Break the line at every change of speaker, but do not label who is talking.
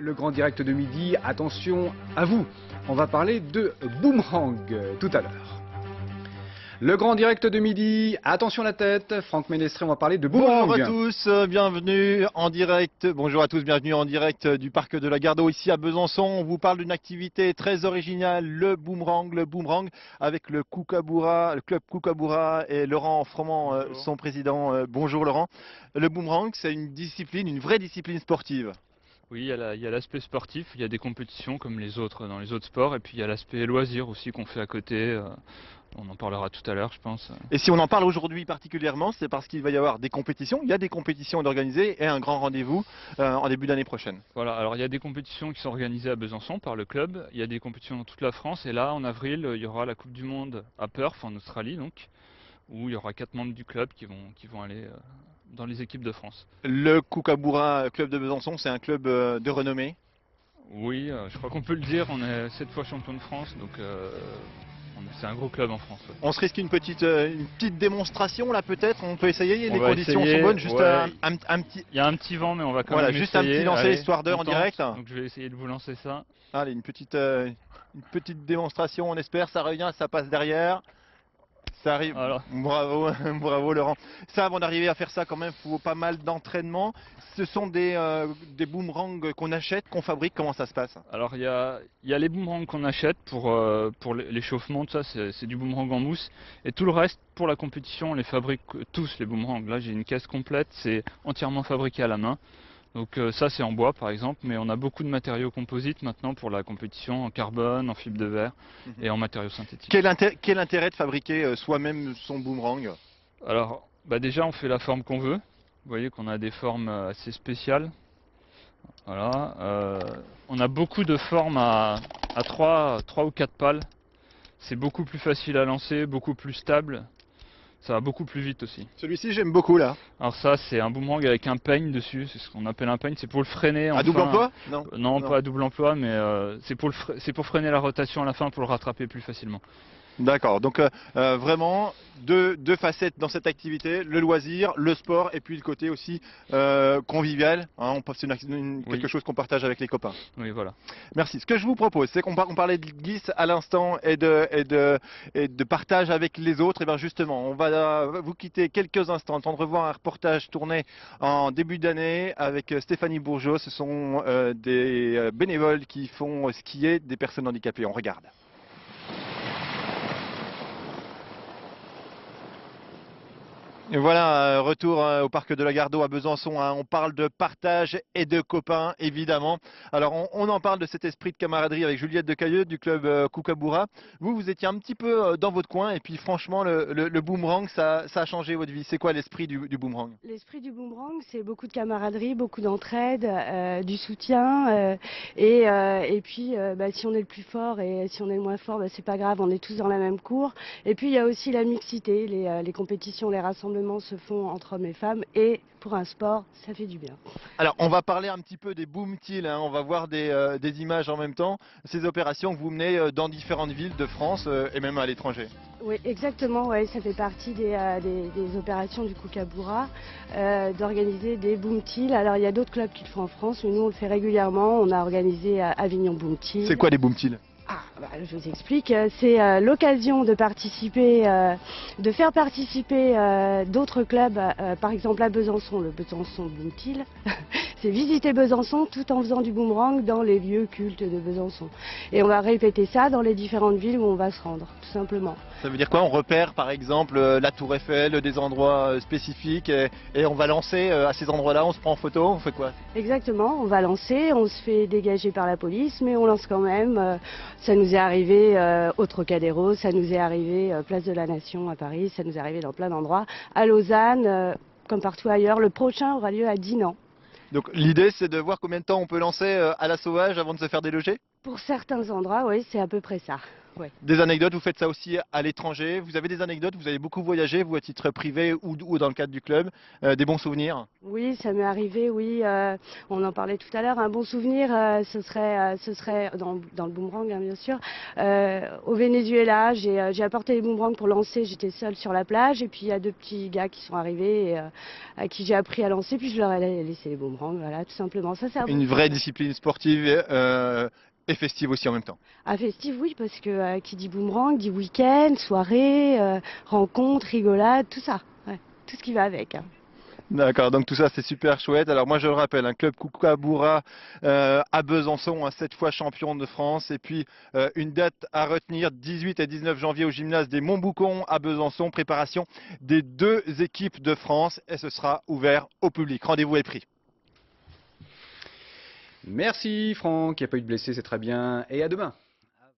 le grand direct de midi, attention à vous, on va parler de boomerang tout à l'heure. Le grand direct de midi, attention la tête, Franck Ménestré, on va parler de boomerang.
Bonjour à tous, bienvenue en direct. Bonjour à tous, bienvenue en direct du parc de la Gardeau ici à Besançon. On vous parle d'une activité très originale, le boomerang avec le Kookaburra, le club Kookaburra et Laurent Froment, son président. Bonjour Laurent. Le boomerang, c'est une discipline, une vraie discipline sportive.
Oui, il y a l'aspect sportif, il y a des compétitions comme les autres dans les autres sports, et puis il y a l'aspect loisir aussi qu'on fait à côté. On en parlera tout à l'heure, je pense.
Et si on en parle aujourd'hui particulièrement, c'est parce qu'il va y avoir des compétitions. Il y a des compétitions d'organiser et un grand rendez-vous en début d'année prochaine.
Voilà, alors il y a des compétitions qui sont organisées à Besançon par le club. Il y a des compétitions dans toute la France. Et là, en avril, il y aura la Coupe du Monde à Perth, en Australie, donc, où il y aura 4 membres du club qui vont aller dans les équipes de France.
Le Kookaburra Club de Besançon, c'est un club de renommée.
Oui, je crois qu'on peut le dire. On est 7 fois champion de France, donc c'est un gros club en France. Ouais.
On se risque une petite démonstration là peut-être, on peut essayer,
On
les
va
conditions
essayer,
sont bonnes, juste
ouais.
un petit...
Il y a un petit vent mais on va quand
voilà,
même
juste
essayer.
Un petit lancer
Allez,
histoire d'heure en direct.
Donc je vais essayer de vous lancer ça.
Allez, une petite démonstration, on espère, ça revient, ça passe derrière. Ça arrive,
voilà.
Bravo, bravo Laurent. Ça, avant d'arriver à faire ça quand même, il faut pas mal d'entraînement. Ce sont des boomerangs qu'on achète, qu'on fabrique, comment ça se passe?
Alors il y a les boomerangs qu'on achète pour l'échauffement, tout ça c'est du boomerang en mousse. Et tout le reste, pour la compétition, on les fabrique tous les boomerangs. Là j'ai une caisse complète, c'est entièrement fabriqué à la main. Donc ça c'est en bois par exemple, mais on a beaucoup de matériaux composites maintenant pour la compétition, en carbone, en fibre de verre et en matériaux synthétiques.
Quel intérêt de fabriquer soi-même son boomerang?
Alors déjà on fait la forme qu'on veut. Vous voyez qu'on a des formes assez spéciales. Voilà. On a beaucoup de formes à 3 ou 4 pales. C'est beaucoup plus facile à lancer, beaucoup plus stable. Ça va beaucoup plus vite aussi.
Celui-ci j'aime beaucoup là.
Alors ça c'est un boomerang avec un peigne dessus, c'est ce qu'on appelle un peigne, c'est pour le freiner.
À double emploi?
Non, pas à double emploi, mais c'est pour freiner la rotation à la fin, pour le rattraper plus facilement.
D'accord, donc vraiment deux facettes dans cette activité, le loisir, le sport et puis le côté aussi convivial, hein, c'est quelque chose qu'on partage avec les copains.
Oui, voilà.
Merci. Ce que je vous propose, c'est qu'on parlait de glisse à l'instant et de partage avec les autres. Et bien justement, on va vous quitter quelques instants, le temps de revoir un reportage tourné en début d'année avec Stéphanie Bourgeot. Ce sont des bénévoles qui font skier des personnes handicapées. On regarde. Et voilà, retour au parc de la Gardeau à Besançon. Hein. On parle de partage et de copains, évidemment. Alors, on en parle de cet esprit de camaraderie avec Juliette Decailleux du club Kookaburra. Vous étiez un petit peu dans votre coin et puis franchement, le boomerang, ça a changé votre vie. C'est quoi l'esprit du boomerang?
L'esprit du boomerang, c'est beaucoup de camaraderie, beaucoup d'entraide, du soutien. Et puis, si on est le plus fort et si on est le moins fort, c'est pas grave, on est tous dans la même cour. Et puis, il y a aussi la mixité, les compétitions, les rassemblements se font entre hommes et femmes et pour un sport, ça fait du bien.
Alors, on va parler un petit peu des boom-tills, hein. On va voir des images en même temps. Ces opérations que vous menez dans différentes villes de France et même à l'étranger.
Oui, exactement. Ouais, ça fait partie des opérations du Kookaburra d'organiser des boom-tills. Alors, il y a d'autres clubs qui le font en France, mais nous, on le fait régulièrement. On a organisé Avignon Boom-Till.
C'est quoi des boom-tills?
Je vous explique, c'est l'occasion de participer, de faire participer d'autres clubs, par exemple à Besançon, le Besançon Boom-Till. C'est visiter Besançon tout en faisant du boomerang dans les lieux cultes de Besançon. Et on va répéter ça dans les différentes villes où on va se rendre, tout simplement.
Ça veut dire quoi? On repère par exemple la Tour Eiffel, des endroits spécifiques et on va lancer à ces endroits-là, on se prend en photo, on fait quoi?
Exactement, on va lancer, on se fait dégager par la police, mais on lance quand même. Ça nous est arrivé au Trocadéro, ça nous est arrivé Place de la Nation à Paris, ça nous est arrivé dans plein d'endroits. À Lausanne, comme partout ailleurs, le prochain aura lieu à Dinan.
Donc l'idée c'est de voir combien de temps on peut lancer à la sauvage avant de se faire déloger?
Pour certains endroits, oui, c'est à peu près ça. Ouais.
Des anecdotes, vous faites ça aussi à l'étranger. Vous avez des anecdotes, vous avez beaucoup voyagé, vous à titre privé ou dans le cadre du club. Des bons souvenirs?
Oui, ça m'est arrivé, oui. On en parlait tout à l'heure. Un bon souvenir, ce serait dans le boomerang, hein, bien sûr. Au Venezuela, j'ai apporté les boomerangs pour lancer. J'étais seule sur la plage et puis il y a deux petits gars qui sont arrivés et, à qui j'ai appris à lancer. Puis je leur ai laissé les boomerangs, voilà, tout simplement. Ça, c'est un bon
Une vraie
souvenir.
discipline sportive et festive aussi en même temps.
Ah, festif, oui, parce que qui dit boomerang dit week-end, soirée, rencontre, rigolade, tout ça. Ouais, tout ce qui va avec, hein.
D'accord, donc tout ça c'est super chouette. Alors moi je le rappelle, un club Kookaburra à Besançon, 7 fois champion de France. Et puis une date à retenir, 18 et 19 janvier au gymnase des Montboucons à Besançon. Préparation des 2 équipes de France et ce sera ouvert au public. Rendez-vous est pris.
Merci Franck, il n'y a pas eu de blessés, c'est très bien. Et à demain.